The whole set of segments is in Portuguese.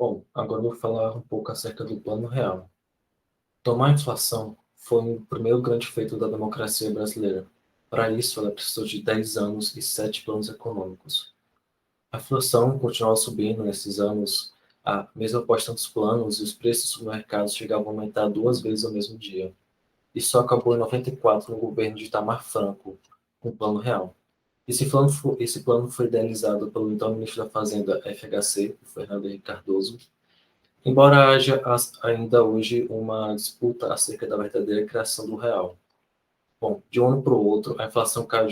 Bom, agora eu vou falar um pouco acerca do Plano Real. Tomar a inflação foi o primeiro grande feito da democracia brasileira. Para isso, ela precisou de 10 anos e 7 planos econômicos. A inflação continuava subindo nesses anos, mesmo após tantos planos, e os preços no mercado chegavam a aumentar 2 vezes ao mesmo dia. Isso acabou em 94 no governo de Itamar Franco, com o Plano Real. Esse plano foi idealizado pelo então ministro da Fazenda FHC, o Fernando Henrique Cardoso, embora haja ainda hoje uma disputa acerca da verdadeira criação do real. Bom, de um ano para o outro, a inflação caiu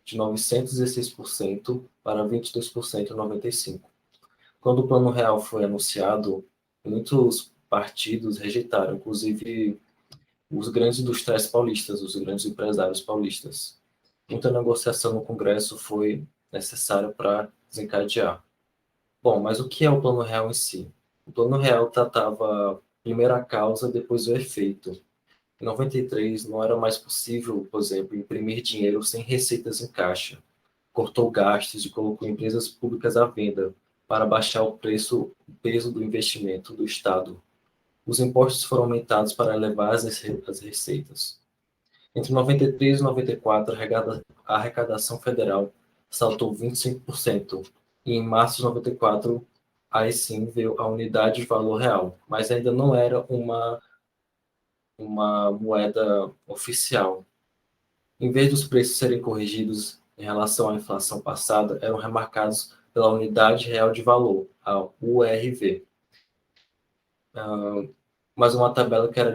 de 916% para 22% em 95. Quando o Plano Real foi anunciado, muitos partidos rejeitaram, inclusive os grandes industriais paulistas, os grandes empresários paulistas. Muita negociação no Congresso foi necessária para desencadear. Bom, mas o que é o Plano Real em si? O Plano Real tratava primeiro a causa, depois o efeito. Em 93, não era mais possível, por exemplo, imprimir dinheiro sem receitas em caixa. Cortou gastos e colocou empresas públicas à venda para baixar o peso do investimento do Estado. Os impostos foram aumentados para elevar as receitas. Entre 93 e 94, a arrecadação federal saltou 25%, e em março de 94, aí sim veio a unidade de valor real, mas ainda não era uma moeda oficial. Em vez dos preços serem corrigidos em relação à inflação passada, eram remarcados pela unidade real de valor, a URV. Mas uma tabela que era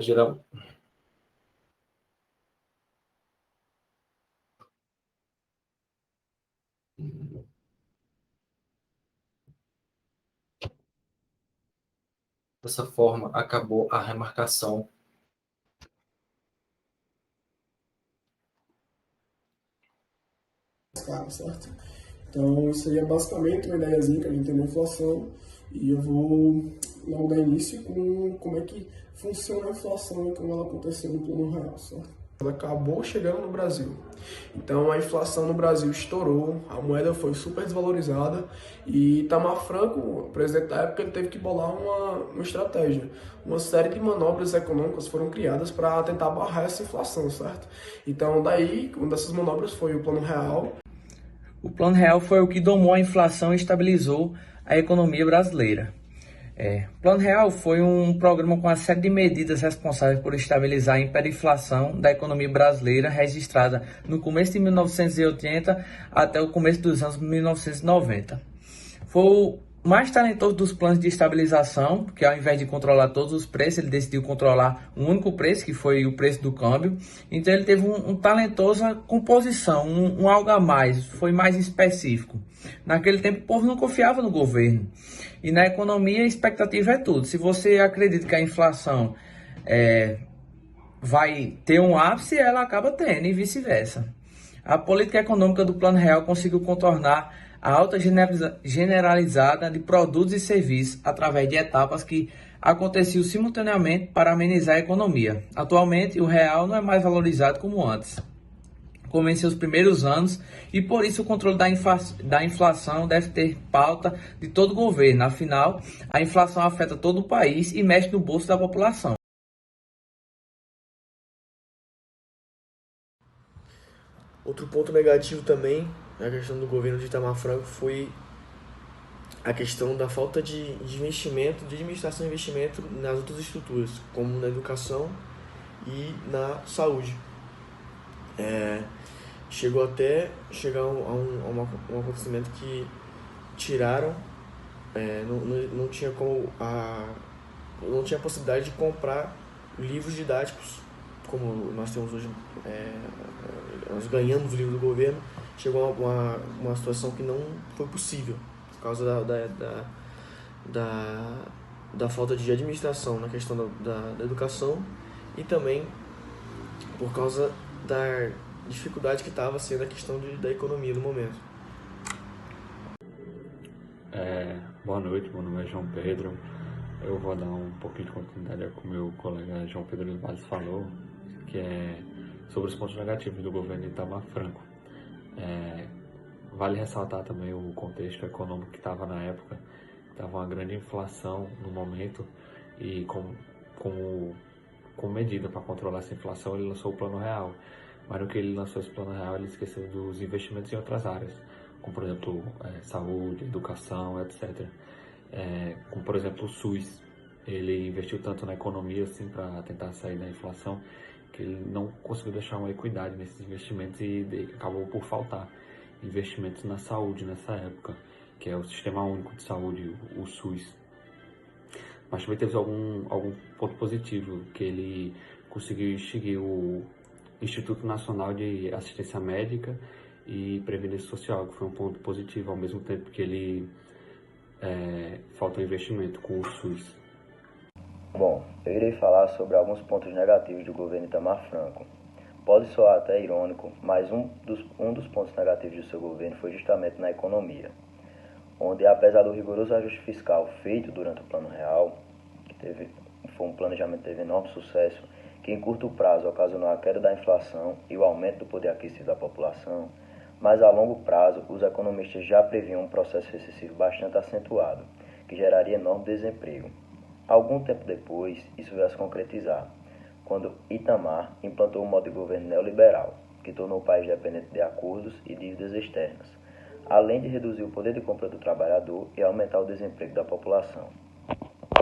dessa forma, acabou a remarcação. Claro, certo? Então, isso aí é basicamente uma ideiazinha que a gente tem da inflação e eu vou logo dar início com como é que funciona a inflação e como ela aconteceu no plano real, certo? Ela acabou chegando no Brasil. Então, a inflação no Brasil estourou, a moeda foi super desvalorizada e Itamar Franco, o presidente da época, ele teve que bolar uma estratégia. Uma série de manobras econômicas foram criadas para tentar barrar essa inflação, certo? Então, daí, uma dessas manobras foi o Plano Real. O Plano Real foi o que domou a inflação e estabilizou a economia brasileira. O Plano Real foi um programa com uma série de medidas responsáveis por estabilizar a hiperinflação da economia brasileira registrada no começo de 1980 até o começo dos anos 1990. Foi o mais talentoso dos planos de estabilização, porque ao invés de controlar todos os preços, ele decidiu controlar um único preço, que foi o preço do câmbio. Então ele teve um talentosa composição, um algo a mais, foi mais específico. Naquele tempo o povo não confiava no governo. E na economia a expectativa é tudo. Se você acredita que a inflação vai ter um ápice, ela acaba tendo e vice-versa. A política econômica do Plano Real conseguiu contornar a alta generalizada de produtos e serviços através de etapas que aconteciam simultaneamente para amenizar a economia. Atualmente, o real não é mais valorizado como antes, como em seus primeiros anos, e por isso o controle da inflação deve ter pauta de todo o governo. Afinal, a inflação afeta todo o país e mexe no bolso da população. Outro ponto negativo também na questão do governo de Itamar Franco foi a questão da falta de investimento, de administração e investimento nas outras estruturas, como na educação e na saúde. Chegou até chegar a um acontecimento que tiraram, não tinha não tinha possibilidade de comprar livros didáticos como nós temos hoje. Nós ganhamos o livro do governo, chegou a uma situação que não foi possível por causa da falta de administração na questão da educação e também por causa da dificuldade que estava sendo a questão da economia no momento. Boa noite, meu nome é João Pedro. Eu vou dar um pouquinho de continuidade ao que o meu colega João Pedro Vaz falou, que é sobre os pontos negativos do governo de Itamar Franco. Vale ressaltar também o contexto econômico que estava na época, estava uma grande inflação no momento e como medida para controlar essa inflação, ele lançou o Plano Real. Mas no que ele lançou esse Plano Real, ele esqueceu dos investimentos em outras áreas, como por exemplo saúde, educação, etc. Como por exemplo o SUS. Ele investiu tanto na economia assim para tentar sair da inflação que ele não conseguiu deixar uma equidade nesses investimentos e acabou por faltar investimentos na saúde nessa época, que é o Sistema Único de Saúde, o SUS. Mas também teve algum ponto positivo, que ele conseguiu extinguir o Instituto Nacional de Assistência Médica e Previdência Social, que foi um ponto positivo, ao mesmo tempo que ele falta investimento com o SUS. Bom, eu irei falar sobre alguns pontos negativos do governo Itamar Franco. Pode soar até irônico, mas um dos pontos negativos do seu governo foi justamente na economia, onde, apesar do rigoroso ajuste fiscal feito durante o Plano Real, foi um planejamento que teve enorme sucesso, que em curto prazo ocasionou a queda da inflação e o aumento do poder aquisitivo da população, mas a longo prazo os economistas já previam um processo recessivo bastante acentuado, que geraria enorme desemprego. Algum tempo depois, isso veio a se concretizar, quando Itamar implantou um modo de governo neoliberal, que tornou o país dependente de acordos e dívidas externas, além de reduzir o poder de compra do trabalhador e aumentar o desemprego da população.